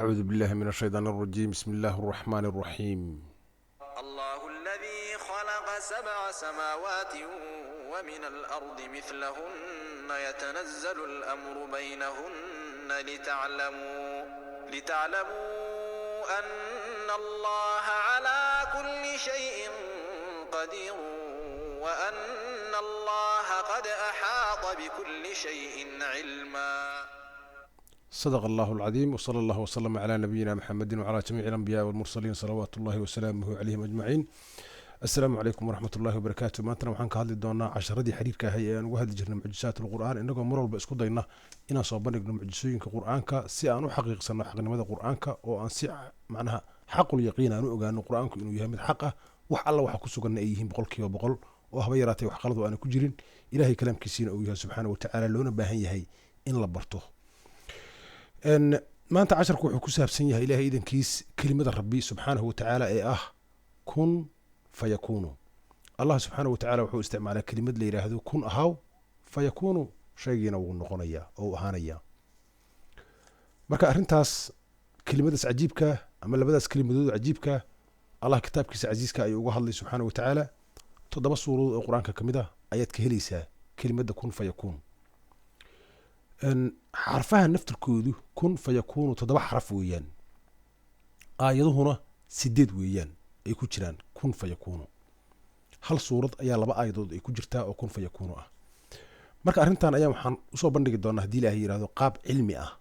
أعوذ بالله من الشيطان الرجيم. بسم الله الرحمن الرحيم. الله الذي خلق 7 سماوات ومن الأرض مثلهن يتنزل الأمر بينهن لتعلموا أن الله على كل شيء قدير وأن الله قد أحاط بكل شيء علما. صدق الله العظيم، وصلى الله وسلم على نبينا محمد وعلى جميع الأنبياء والمرسلين صلوات الله وسلامه عليهم أجمعين. السلام عليكم ورحمة الله وبركاته. maantana waxaan ka hadli doonaa casharadii xiriirka ahay ee aan uga hadli jirnay mucjisaat alqur'aan, inagoo mar walba isku dayna inaan soo bandhigno mucjisooyinka qur'aanka si aan u xaqiiqsano xaqnimada qur'aanka oo aan si macnaha xaqul yaqiin aan u ogaano qur'aanku inuu yahay mid xaq ah, wax alla waxa ku sugan ay yihiin 100% oo haba yaraatay wax qalad oo aan ku jirin. ilaahay kalaamkiisina uu yahay subxaanahu wa ta'aala, loona baahan yahay in la barto. maanta casharku wuxuu ku saabsan yahay ilaahay idankiis kelimada rabbi subxaanahu wa ta'aala ee ah kun fayakunu. allah subxaanahu wa ta'aala wuxuu isticmaalaa kelimad la yidhaahdo kun ahaw fayakunu, shaygiina wuu noqonayaa oo uu ahaanayaa. marka arrintaas kelimadaas cajiibka ama labadaas kelimadood cajiibka allah kitaabkiisa casiiska ayuu uga hadlay subxaanahu wa ta'aala. 7 suuradood oo qur-aanka ka mid ah ayaad ka helaysaa kelimada kun fayakun. xarfaha naftirkoodu kun fayakunu 7 xaraf weeyaan, aayaduhuna 8 weeyaan ay ku jiraan kun fayakunu. hal suurad ayaa 2 aayadood ay ku jirtaa oo kun fayakunu ah. marka arrintan ayaa waxaan usoo bandhigi doonaa haddii ilaahay yidhaahdo qaab cilmi ah.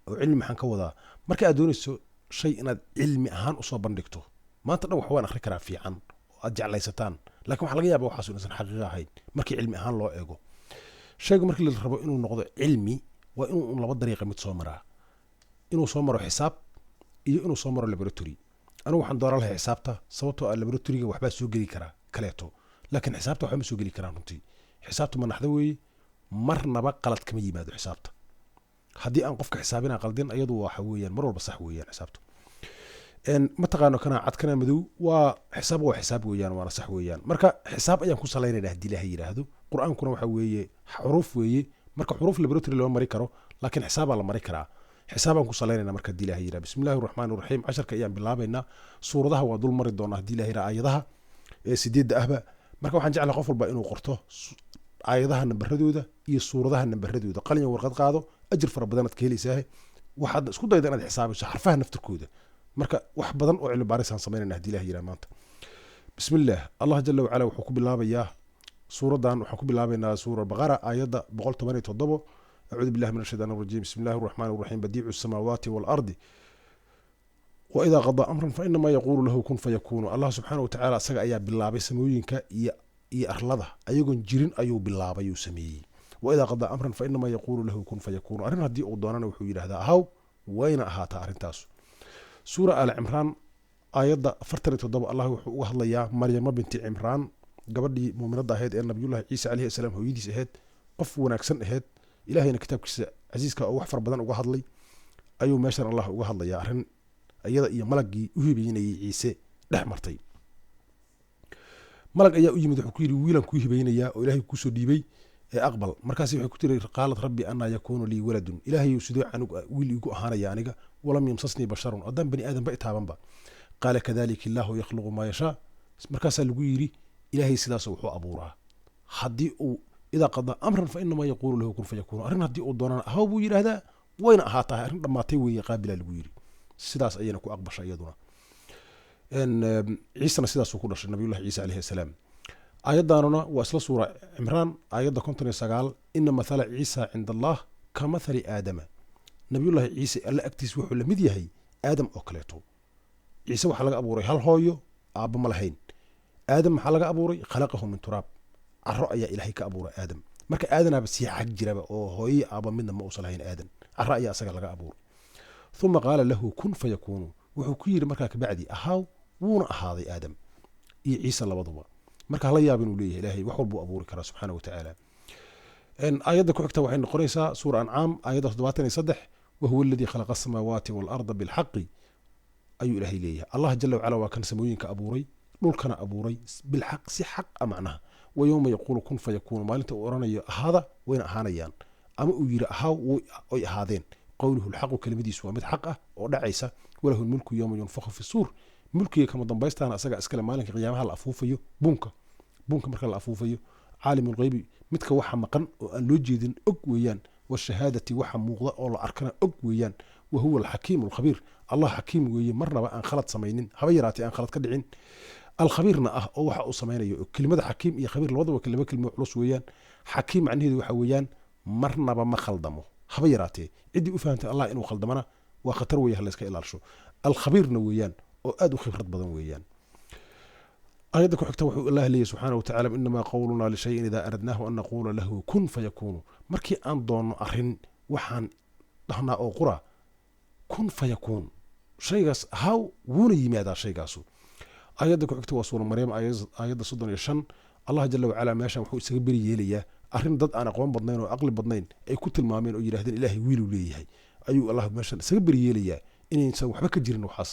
oo cilmi maxaan ka wadaa? marka aad doonayso shay inaad cilmi ahaan usoo bandhigto, maanta dhan wax waan akhri karaa fiican oo aad jeclaysataan, laakiin waxaa laga yaaba waxaas inaysan xaqiiqo ahayn markii cilmi ahaan loo eego. shaygu markii la rabo inuu noqdo cilmi waa inuu 2 dariiqa mid soo maraa, inuu soo maro xisaab iyo inuu soo maro laboratory. anigu waxaan dooran lahaa xisaabta, sababtoo ah laboratoryga waxbaa soo geli karaa kaleeto, laakiin xisaabta waxba ma soo geli karaan runtii. xisaabta manaxda weeye, marnaba qalad kama yimaado xisaabta. haddii aan qofka xisaabina qaldin, ayadu waxa weeyaan mar walba sax weeyaan xisaabtu. ma taqaano kana cad kana madow, waa xisaab weeyaan, waana sax weeyaan. marka xisaab ayaan ku salaynaynaa haddii ilaahay yidhaahdo. qur-aankuna waxa weeye xuruuf weeye, marka xuruuf laboratory lama mari karo, laakiin xisaabaa la mari karaa. xisaabaan ku salaynayna marka haddii ilaahay yidhaahdo. bismillahi raxmaani raxiim. casharka ayaan bilaabaynaa. suuradaha waa dul mari doonaa haddii ilaahay yidhaahdo, aayadaha ee 8 ahba. marka waxaan jeclahay qof walba inuu qorto aayadaha nambaradooda iyo suuradaha nambaradooda, qalin warqad qaado, ajir fara badan aad ka helaysaa. waxaad isku dayda inaad xisaabiso xarfaha naftirkooda. marka wax badan oo cilmi baaris aan samaynayna haddii ilaahay yidhaahdo maanta. bismillah. allah jalla wacala wuxuu ku bilaabayaa suuradan, waxaan ku bilaabaynaa suura baqara aayadda 117. acuudu billahi min ashaytaan arajiim. bismillahi araxmaani araxiim. badiicu samaawaati waalardi waidaa qadaa amran fainamaa yaquulu lahu kun fayakunu. allah subxaana wa tacaala isaga ayaa bilaabay samooyinka iyo arlada, ayagoon jirin ayuu bilaabay, uu sameeyey. waidaa qadaa amran fainamaa yaquulu lahu kun fayakunu. arrin haddii uu doonana wuxuu yidhahdaa ahaw, wayna ahaataa arrintaas. suura aal cimraan aayadda 47 allah wuxuu uga hadlayaa maryamo binti cimraan, gabadhii muuminadda ahayd ee nabiyullahi ciise calayhi salaam hooyadiis ahayd, qof wanaagsan ahayd. ilaahayna kitaabkiisa casiiska oo wax fara badan uga hadlay ayuu meeshan allah uga hadlayaa arrin iyada iyo malagii u hibaynayay ciise dhex martay. malag ayaa u yimid, wuxuu ku yidhi wiilan kuu hibaynayaa oo ilaahay kusoo dhiibay ee aqbal. markaasi waxay ku tiri qaalat rabbi anaa yakuunu lii waladun, ilaahayu sidoo wiil igu ahaanaya aniga, walam yamsasnii basharun, haddaan bani aadanba itaabanba. qaala kadalika illaahu yakhluqu maa yashaa. markaasaa lagu yidhi ilaahay sidaas wuxuu abuuraa. haddii uu idaa qadaa amran fainamaa yaquulu lahu kun fayakunu, arrin haddii uu doonana ahaw buu yidhaahdaa, wayna ahaataa, arrin dhammaatay weeye, qaabilaa lagu yidhi. sidaas ayayna ku aqbashay iyaduna. ciisena sidaasuu ku dhashay nabiyullahi ciise calayhi salaam. aayaddaanuna waa isla suura cimraan aayadda 59. ina mathala ciisa cinda allah ka mathali aadama. nabiyullahi ciise alle agtiis wuxuu la mid yahay aadam oo kaleeto. ciise waxaa laga abuuray hal hooyo, aabba ma lahayn. aadam maxaa laga abuuray? khalaqahu min turaab, caro ayaa ilaahay ka abuuray aadam. marka aadanaaba sii xag jiraba oo hooye aabba midna ma uusan lahayn aadan, caro ayaa isaga laga abuuray. uma qaala lahu kun fayakunu, wuxuu ku yidhi markaa kabacdi ahaw, wuuna ahaaday aadam iyo ciise labaduba. marka hala yaab inuu leeyahay ilaahay wax walbuu abuuri karaa subxaana wa tacaala. aayadda ku xigta waxay noqonaysaa suura ancaam aayadda 73. wahuwa aladii khalaqa asamaawaati waalarda bilxaqi ayuu ilaahay leeyahay. allah jala wacala waa kan samooyinka abuuray, dhulkana abuuray bilxaq, si xaq a macnaha. wa yowma yaquulu kun fayakunu, maalinta uu oranayo ahaada wayna ahaanayaan, ama uu yidhi ahaw way ahaadeen. qowluhu lxaqu kelimadiisu waa mid xaq ah oo dhacaysa walahu lmulku yowma yunfakhu fi suur mulkiga kama dambaystaana asaga iskale maalinka qiyaamaha la afuufayo buunka marka la afuufayo caalim lghaybi midka waxa maqan oo aan loo jeedin og weeyaan washahaadati waxa muuqda oo la arkana og weeyaan wahuwa alxakiimu alkhabiir allah xakiim weeye marnaba aan khalad samaynin haba yaraatee aan khalad ka dhicin alkhabiirna ah oo waxa uu samaynayo kelimada xakiim iyo khabiir labadaba kelimo culus weeyaan xakiim macnaheedu waxa weeyaan marnaba ma khaldamo haba yaraatee ciddii u fahamtay allah inuu khaldamana waa khatar weeye halayska ilaalisho alkhabiirna weeyaan oo aad u khibrad badan weeyaan ayadda ku xigta wuxuu allah leeyahy subxaana watacaala inamaa qowlunaa lishayin idaa aradnaahu an naquula lahu kun fayakuunu markii aan doonno arrin waxaan dhahnaa oo qura kun fayakuun shaygaas haw wuuna yimaadaa shaygaasu ayadda ku xigta waa suura maryam ayadda 35 allah jala wacala meeshan wuxuu isaga beri yeelayaa arrin dad aan aqoon badnayn oo aqli badnayn ay ku tilmaameen oo yidhahdeen ilaahay wiiluu leeyahay ayuu allah meeshan isaga beri yeelayaa inaysan waxba ka jirin waxaas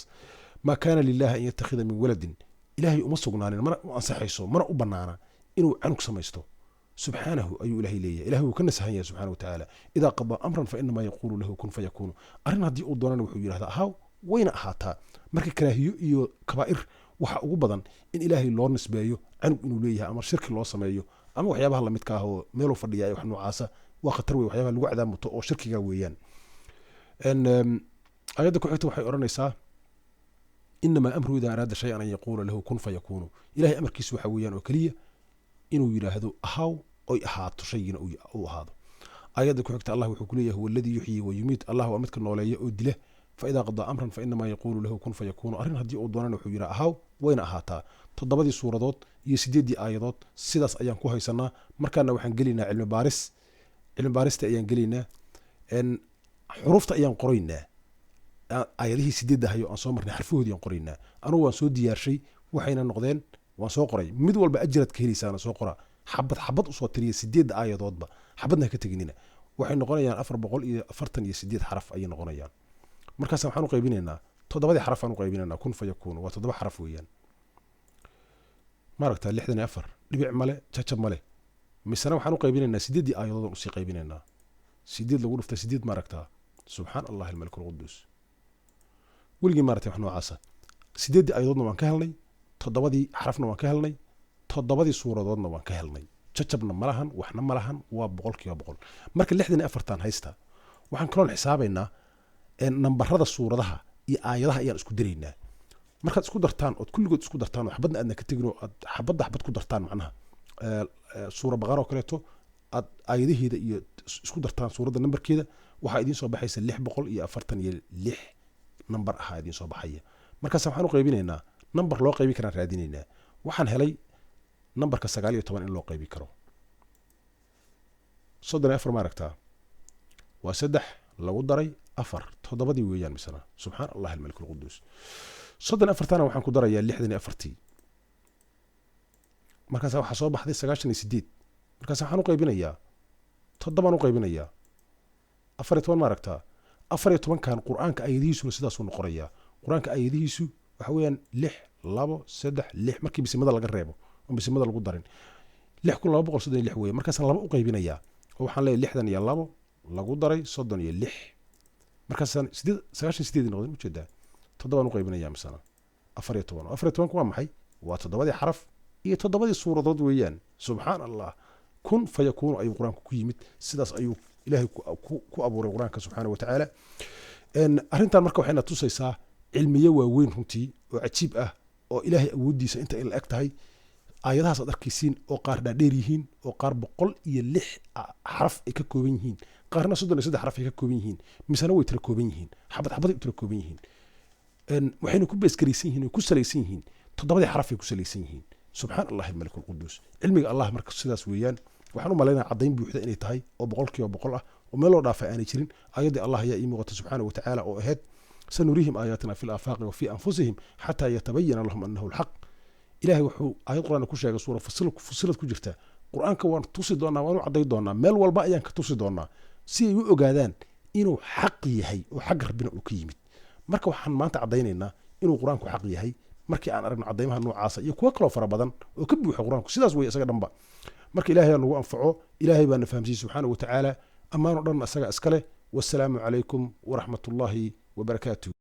maa kaana lilahi an yattakhida min waladin ilaahay uma sugnaanin mana u ansaxayso mana u bannaana inuu canug samaysto subxaanahu ayuu ilaahay leeyahay ilahay wuu ka nasahan yahay subxana watacaala idaa qadaa amran fa inamaa yaquulu lahu kun fayakuunu arrin haddii uu doonana wuxuu yidhahdaa ahaw wayna ahaataa marka karaahiyo iyo kabaa'ir waxa ugu badan in ilaahay loo nisbeeyo canug inuu leeyahay ama shirki loo sameeyo ama waxyaabaha lamidka ah oo meeluu fadhiya wax noocaasa waa khatar wey waxyaabaha lagu cadaamuto oo shirkiga weeyaan ayadda ku xigta waxay odhanaysaa inamaa amru idaa araada shayan an yaquula lahu kun fayakuunu ilahay amarkiisu waxa weeyaan oo keliya inuu yidhaahdo ahaw oy ahaato shaygiina uu ahaado ayadda ku xigta allah wuxuu ku leeyahay huwa alladii yuxyi wa yumiit allah waa midka nooleeya oo dila faidaa qadaa amran fainamaa yaquulu lahu kun fayakuunu arrin haddii uu doonana wuxuu yidhaha ahaw wayna ahaataa 7 suuradood iyo 8 aayadood sidaas ayaan ku haysanaa markaana waxaan gelaynaa cilmi baarista ayaan gelaynaa xurufta ayaan qoraynaa aayadihii 8 ahayo aan soo marnay xarfahoodii aan qoraynaa anugu waan soo diyaarshay waxayna noqdeen waan soo qoray mid walba ajirad ka helaysaana soo qora xabad usoo tiriya 8 aayadoodba xabadna ka teginina waxay noqonayaan 448 xaraf ayay noqonayaan markaas waxaan u qaybinaynaa 7 xaraf aan u qaybinaynaa kun fayakuunu waa 7 xaraf weeyaan maaragta 64 dhibic male jajab male misana waxaan u qaybinaynaa 8 aayadood aan u sii qaybinaynaa 8 lagu dhufta 8 maaragta subxaan allah almalik alquddus weligii maaragtay wax noocaasa 8 aayadoodna waan ka helnay 7 xarafna waan ka helnay 7 suuradoodna waan ka helnay jajabna malahan waxna malahan waa 100% marka 64 haysta waxaan kaloon xisaabaynaa nambarada suuradaha iyo aayadaha ayaan isku daraynaa markaad isku dartaan ood kulligood isku dartaan oo xabadna aadna ka tegin oo aad xabad ku dartaan macnaha suura baqara oo kaleeto aad aayadaheeda iyo isku dartaan suuradda nambarkeeda waxaa idiin soo baxaysa 646 nambar ahaa idiin soo baxaya markaas waxaan u qaybinaynaa nambar loo qaybi karaan raadinaynaa waxaan helay nambarka 19 in loo qaybi karo 34 maaragtaa waa 3 lagu daray 4 7 weeyaan misana subxaan allah almalik alquddus 34 waxaan ku darayaa 64 markaas waxa soo baxday 98 markaas waxaan u qaybinayaa 7 u qaybinayaa 14 maaragtaa 14 kan quraanka ayadihiisu sidaas uu noqonayaa quraanka ayadihiisu waxa weeyaan 6 2 3 6 markii bisimada laga reebo oo bisimada lagu darin 6236 weey markaas aan 2 u qaybinayaa oo waxaan leeyahay 62 lagu daray 36 markaas 98 noqday u jeedaa 7 u qaybinayaa misana 14 waa maxay waa 7 xaraf iyo 7 suuradood weeyaan subxaan allah kun fayakuunu ayuu quraanku ku yimid sidaas ayuu ilaahay ku abuuray quraanka subxaana watacaala arrintan marka waxayna tusaysaa cilmiye waaweyn runtii oo cajiib ah oo ilaahay awoodiisa inta in la eg tahay aayadahaas aad arkaysiin oo qaar dhaadheer yihiin oo qaar 106 xaraf ay ka kooban yihiin qaarna 33 xaraf ay ka kooban yihiin misana way tira kooban yihiin xabad ay tira kooban yihiin waxayna ku beeskaraysan yihiin ku salaysan yihiin 7 xaraf ay ku salaysan yihiin subxaan allah almalik alquddus cilmiga allah marka sidaas weeyaan waxaan u maleynayaa caddayn buuxda inay tahay oo 100% ah oo meel loo dhaafay aanay jirin ayadii allah ayaa ii muuqata subxaana watacaala oo ahayd sanurihim aayatina fi lafaaqi wa fi anfusihim xataa yatabayana lahum annahu alxaq ilaahay wuxuu aayad quraan ku sheegay suura fusilad ku jirta quraanka waan tusi doonaa waan u cadday doonaa meel walba ayaan ka tusi doonaa si ay u ogaadaan inuu xaq yahay oo xaq rabbina uu ka yimid marka waxaan maanta caddaynaynaa inuu quraanku xaq yahay markii aan aragno caddaymaha noocaasa iyo kuwa kaloo fara badan oo ka buuxa quraanku sidaas way isaga dhanba marka ilaahay nagu anfaco ilaahay baa na fahamsiiyey subxaana watacaala ammaano dhan asaga iskale والسلام عليكم ورحمة الله وبركاته.